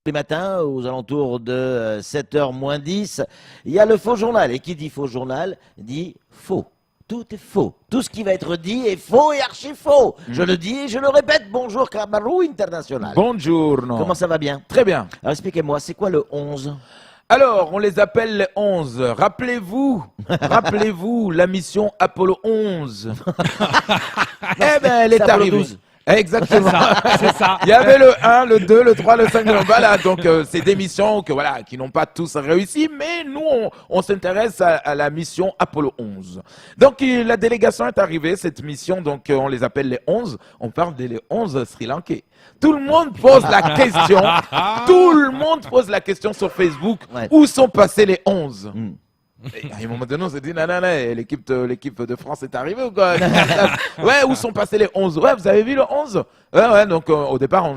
les matins, aux alentours de 7h moins 10, il y a le faux journal. Et qui dit faux journal dit faux. Tout est faux. Tout ce qui va être dit est faux et archi faux. Je le dis et je le répète. Bonjour Kamaru International. Bonjour. Comment ça va bien? Très bien. Alors expliquez-moi, c'est quoi le 11? Alors, on les appelle les 11. Rappelez-vous la mission Apollo 11. Eh ben, elle est Apollo arrivée. 12. Exactement. C'est ça. Il y avait le 1, le 2, le 3, le 5, voilà. Donc, c'est des missions qui n'ont pas tous réussi, mais nous, on s'intéresse à la mission Apollo 11. Donc, la délégation est arrivée, cette mission, donc on les appelle les 11. On parle des 11 Sri Lankais. Tout le monde pose la question. Tout le monde pose la question sur Facebook. Ouais. Où sont passés les 11? Et à un moment donné, on s'est dit, non, l'équipe de France est arrivée ou quoi? Ouais, où sont passés les 11? Ouais, vous avez vu le 11? Ouais, donc au départ, on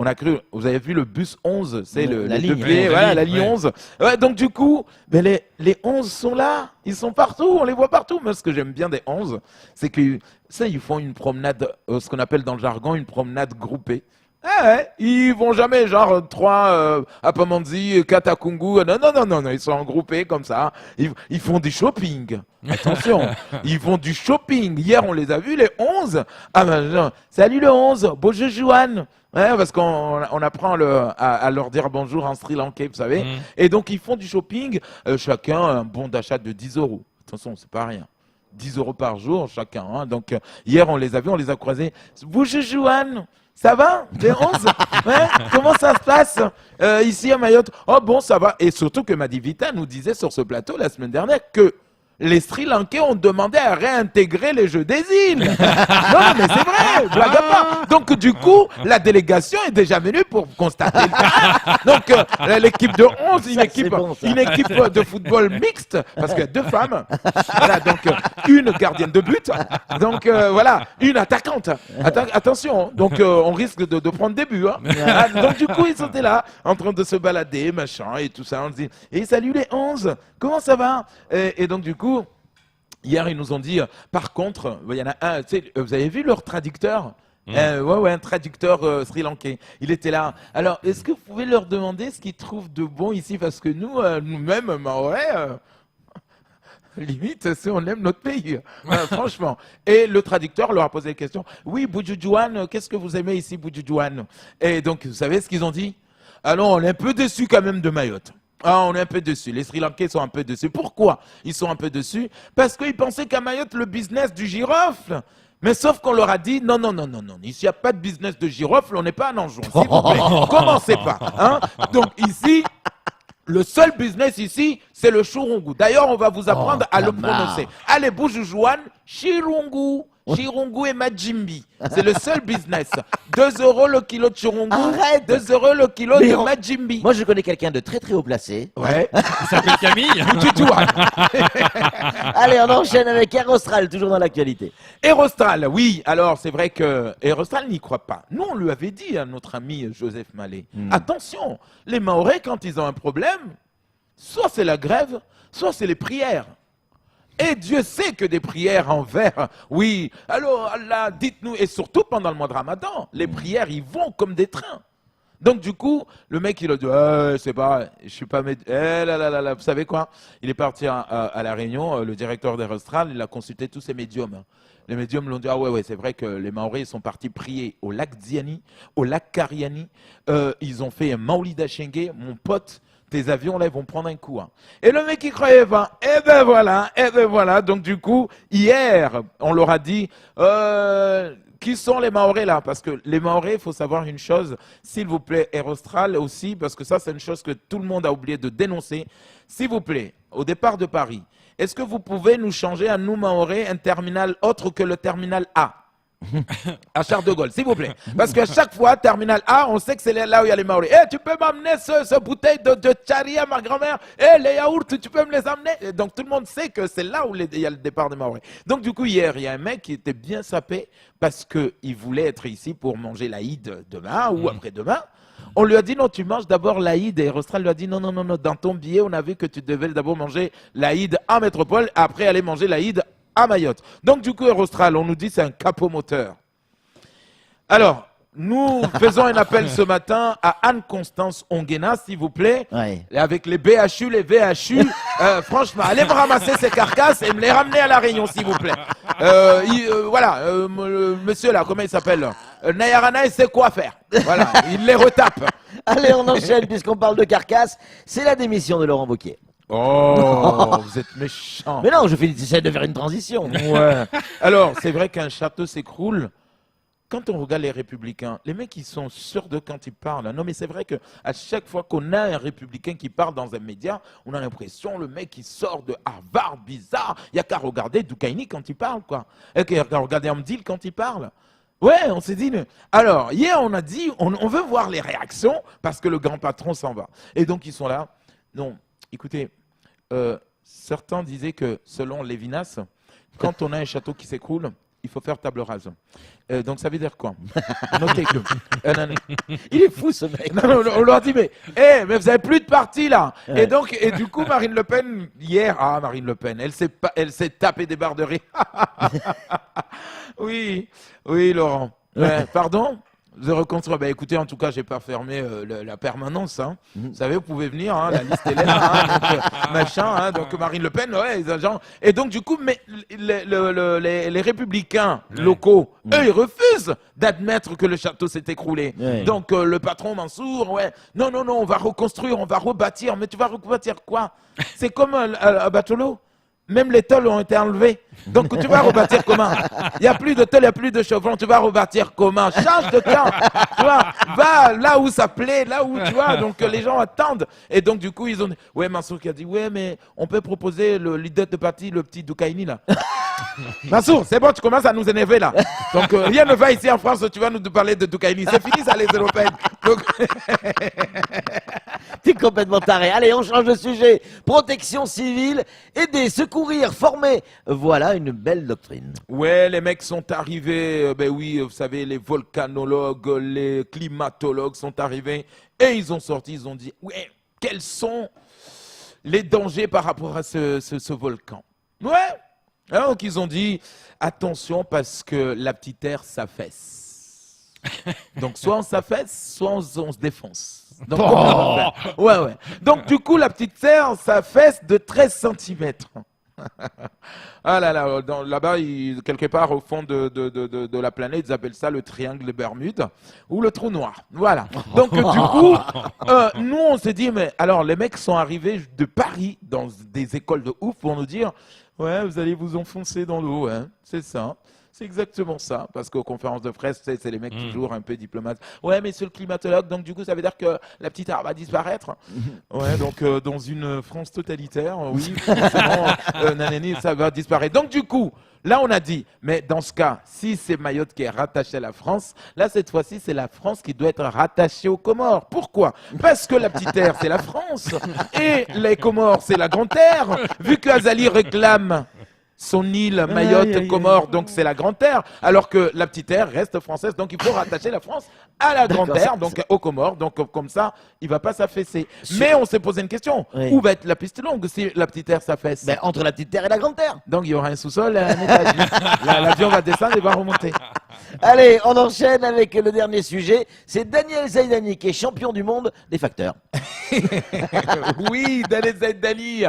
a cru, vous avez vu le bus 11, c'est la les ligne, deux pieds, ouais, voilà, la la ligne, ligne ouais. 11. Ouais, donc du coup, mais les 11 sont là, ils sont partout, on les voit partout. Moi, ce que j'aime bien des 11, c'est que ça, ils font une promenade, ce qu'on appelle dans le jargon, une promenade groupée. Ah ouais, ils vont jamais genre 3 à Pamandzi, 4 à Kungu. Non, ils sont regroupés comme ça. Ils font du shopping. Attention, ils font du shopping. Hier, on les a vus, les 11. Ah ben, salut le 11, bonjour Juan. Ouais, parce qu'on apprend à leur dire bonjour en Sri Lankais, vous savez. Et donc, ils font du shopping, chacun un bon d'achat de 10 euros. Attention, c'est pas rien. 10 euros par jour, chacun. Hein. Donc, hier, on les a vus, on les a croisés. Bonjour Juan. Ça va? Les 11? Ouais. Comment ça se passe ici à Mayotte? Oh bon, ça va. Et surtout que Madivita nous disait sur ce plateau la semaine dernière que les Sri Lankais ont demandé à réintégrer les Jeux des îles. Non, mais c'est vrai, blague à part. Donc, du coup, la délégation est déjà venue pour constater. Donc, l'équipe de 11, une équipe de football mixte, parce qu'il y a 2 femmes. Voilà, donc, une gardienne de but. Donc, voilà, une attaquante. Attention, donc, on risque de prendre des buts. Hein. Donc, du coup, ils étaient là, en train de se balader, machin, et tout ça. On se dit, et salut les 11, comment ça va? Et donc, du coup, hier, ils nous ont dit, par contre, il y en a un, tu sais, vous avez vu leur traducteur? Ouais, un traducteur sri lankais. Il était là. Alors, est-ce que vous pouvez leur demander ce qu'ils trouvent de bon ici? Parce que nous, nous-mêmes, Mahorais, limite, si on aime notre pays, franchement. Et le traducteur leur a posé la question. Oui, Bujujuan, qu'est-ce que vous aimez ici, Bujujuan? Et donc, vous savez ce qu'ils ont dit? Ah non, on est un peu déçus quand même de Mayotte. Ah, on est un peu dessus. Les Sri Lankais sont un peu dessus. Pourquoi ils sont un peu dessus? Parce qu'ils pensaient qu'à Mayotte, le business du girofle. Mais sauf qu'on leur a dit, non. Ici, il n'y a pas de business de girofle, on n'est pas un anjon. S'il vous plaît, commencez pas. Hein. Donc ici, le seul business ici, c'est le churungu. D'ailleurs, on va vous apprendre à le prononcer. Allez, Bujujuan, chirungu. Chirungu et Majimbi. C'est le seul business. 2 euros le kilo de chirungu. Arrête. 2 euros le kilo Mais de on- Majimbi. Moi, je connais quelqu'un de très très haut placé. Ouais. Il s'appelle Camille. Bujujuan. Allez, on enchaîne avec Air Austral, toujours dans l'actualité. Aérostral, oui. Alors, c'est vrai que Aérostral n'y croit pas. Nous, on lui avait dit à notre ami Joseph Mallet, attention, les Mahorais, quand ils ont un problème, soit c'est la grève, soit c'est les prières. Et Dieu sait que des prières envers, oui, alors Allah, dites-nous, et surtout pendant le mois de Ramadan, les prières, ils vont comme des trains. Donc du coup, le mec, il a dit, c'est pas, je suis pas là, vous savez quoi? Il est parti à la réunion, le directeur d'Aérostral, il a consulté tous ses médiums. Les médiums l'ont dit, ouais, c'est vrai que les Maoris sont partis prier au lac Ziani, au lac Kariani. Ils ont fait un Maulida Chengue, mon pote. Tes avions, là, ils vont prendre un coup. Hein. Et le mec, il croyait pas. Et ben voilà. Donc, du coup, hier, on leur a dit, qui sont les Mahorais, là? Parce que les Mahorais, il faut savoir une chose, s'il vous plaît, Aérostral aussi, parce que ça, c'est une chose que tout le monde a oublié de dénoncer. S'il vous plaît, au départ de Paris, est-ce que vous pouvez nous changer à nous, Mahorais, un terminal autre que le terminal A? À Charles de Gaulle, s'il vous plaît. Parce qu'à chaque fois, terminal A, on sait que c'est là où il y a les Maoris. Tu peux m'amener ce bouteille de chari à ma grand-mère? Les yaourts, tu peux me les amener? Et donc tout le monde sait que c'est là où il y a le départ des Maoris. Donc du coup, hier, il y a un mec qui était bien sapé parce qu'il voulait être ici pour manger l'Aïd demain ou après-demain. On lui a dit non, tu manges d'abord l'Aïd. Et Aérostral lui a dit non, dans ton billet, on a vu que tu devais d'abord manger l'Aïd en métropole, après aller manger l'Aïd à Mayotte. Donc du coup, Aérostral, on nous dit c'est un capomoteur. Alors, nous faisons un appel ce matin à Anne-Constance Onguena, s'il vous plaît. Ouais. Et avec les BHU, les VHU, franchement, allez me ramasser ces carcasses et me les ramener à la Réunion, s'il vous plaît. Voilà, le monsieur là, comment il s'appelle Nayarana, il sait quoi faire. Voilà, il les retape. Allez, on enchaîne puisqu'on parle de carcasse. C'est la démission de Laurent Wauquiez. Oh, vous êtes méchant. Mais non, j'essaie de faire une transition. Ouais. Alors, c'est vrai qu'un château s'écroule. Quand on regarde les républicains, les mecs, ils sont sûrs de quand ils parlent. Non, mais c'est vrai qu'à chaque fois qu'on a un républicain qui parle dans un média, on a l'impression le mec, il sort de Harvard, bizarre. Il n'y a qu'à regarder Dukaini quand il parle, quoi. Et qu'il y a qu'à regarder Amdil quand il parle. Ouais, on s'est dit... Alors, hier, on a dit, on veut voir les réactions parce que le grand patron s'en va. Et donc, ils sont là. Non, écoutez, certains disaient que, selon Lévinas, quand on a un château qui s'écroule, il faut faire table rase. Donc ça veut dire quoi? Notez que... Il est fou ce mec. Non, on leur dit, mais vous avez plus de parti là. Ouais. Et du coup, Marine Le Pen, hier, Marine Le Pen, elle s'est tapée des barres de rire. Oui, Laurent. Pardon? De reconstruire. Bah, écoutez, en tout cas, j'ai pas fermé la permanence. Hein. Vous savez, vous pouvez venir. Hein, la liste est là. Donc, machin. Hein, donc Marine Le Pen, ouais, les agents. Et donc du coup, mais les républicains locaux, eux, ils refusent d'admettre que le château s'est écroulé. Ouais. Donc le patron Mansour, ouais, non, on va reconstruire, on va rebâtir. Mais tu vas rebâtir quoi? C'est comme à Batolo. Même les tôles ont été enlevées. Donc, tu vas rebâtir comment? Il n'y a plus de tôles, il n'y a plus de chevrons. Tu vas rebâtir comment? Change de camp. Tu vois, va là où ça plaît, là où tu vois. Donc, les gens attendent. Et donc, du coup, ils ont dit, ouais, Mansour qui a dit, ouais, mais on peut proposer le leader de parti, le petit Dukaini, là. Mansour, c'est bon, tu commences à nous énerver, là. Donc, rien ne va ici en France, tu vas nous parler de Dukaini. C'est fini, ça, les Européennes. Donc... T'es complètement taré. Allez, on change de sujet. Protection civile, aider, secourir, former. Voilà une belle doctrine. Ouais, les mecs sont arrivés. Ben oui, vous savez, les volcanologues, les climatologues sont arrivés. Et ils ont sorti, ils ont dit, ouais, quels sont les dangers par rapport à ce volcan? Ouais. Alors qu'ils ont dit, attention parce que la petite terre s'affaisse. Donc soit on s'affaisse, soit on se défonce. Donc, ouais. Donc du coup, la petite terre s'affaisse de 13 cm. Ah là là, là-bas, quelque part au fond de la planète, ils appellent ça le triangle de Bermude ou le trou noir. Voilà. Donc du coup, nous on s'est dit, mais alors les mecs sont arrivés de Paris dans des écoles de ouf pour nous dire, ouais, vous allez vous enfoncer dans l'eau, hein, c'est ça. C'est exactement ça, parce qu'aux conférences de presse, c'est les mecs toujours un peu diplomates. Ouais, mais c'est le climatologue, donc du coup, ça veut dire que la petite arbre va disparaître. Ouais, donc dans une France totalitaire, oui, forcément, nanani, ça va disparaître. Donc du coup, là, on a dit, mais dans ce cas, si c'est Mayotte qui est rattaché à la France, là, cette fois-ci, c'est la France qui doit être rattachée aux Comores. Pourquoi? Parce que la petite terre, c'est la France, et les Comores, c'est la grande terre. Vu que Azali réclame son île, Mayotte, Comores, donc c'est la grande terre, alors que la petite terre reste française, donc il faut rattacher la France à la grande terre, donc aux Comores, donc comme ça, il ne va pas s'affaisser. Mais on s'est posé une question, où va être la piste longue si la petite terre s'affaisse? Ben, entre la petite terre et la grande terre. Donc il y aura un sous-sol et un étage. L'avion va descendre et va remonter. Allez, on enchaîne avec le dernier sujet, c'est Daniel Zaidani qui est champion du monde des facteurs. Oui, Daniel Zaidani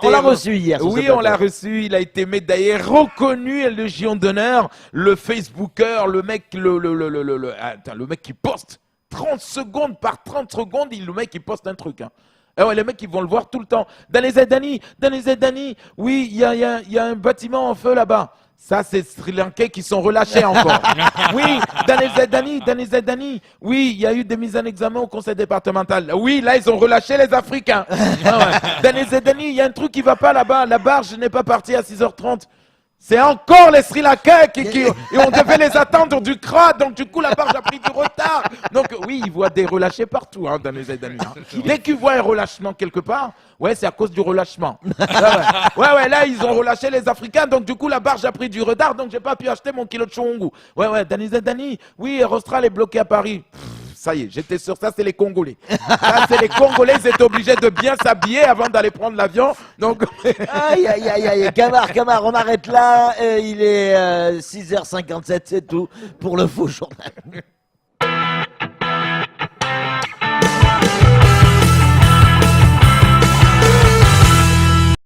on l'a reçu hier. Oui, on l'a reçu, il a été médaillé, reconnu Légion d'honneur, le Facebooker, le mec, le mec qui poste 30 secondes par 30 secondes, le mec qui poste un truc. Hein. Ah ouais, les mecs, ils vont le voir tout le temps. Daniel Zaidani, oui, il y a un bâtiment en feu là-bas. Ça, c'est Sri Lankais qui sont relâchés encore. Oui, Daniel Zaidani. Oui, il y a eu des mises en examen au conseil départemental. Oui, là, ils ont relâché les Africains. Ah ouais. Daniel Zaidani, il y a un truc qui va pas là-bas. La barge n'est pas partie à 6h30. C'est encore les Sri Lankais et on devait les attendre du CRA, donc du coup la barge a pris du retard. Donc oui, ils voient des relâchés partout dans les Zaidani. Hein. Dès qu'ils voient un relâchement quelque part, ouais, c'est à cause du relâchement. Ouais, là ils ont relâché les Africains, donc du coup la barge a pris du retard, donc j'ai pas pu acheter mon kilo de chongu. Ouais, Daniel Zaidani, oui, Rostral est bloqué à Paris. Ça y est, j'étais sûr, ça c'est les Congolais. Ça c'est les Congolais, ils étaient obligés de bien s'habiller avant d'aller prendre l'avion. Donc... Aïe, Camar, on arrête là. Il est 6h57, c'est tout pour le faux journal.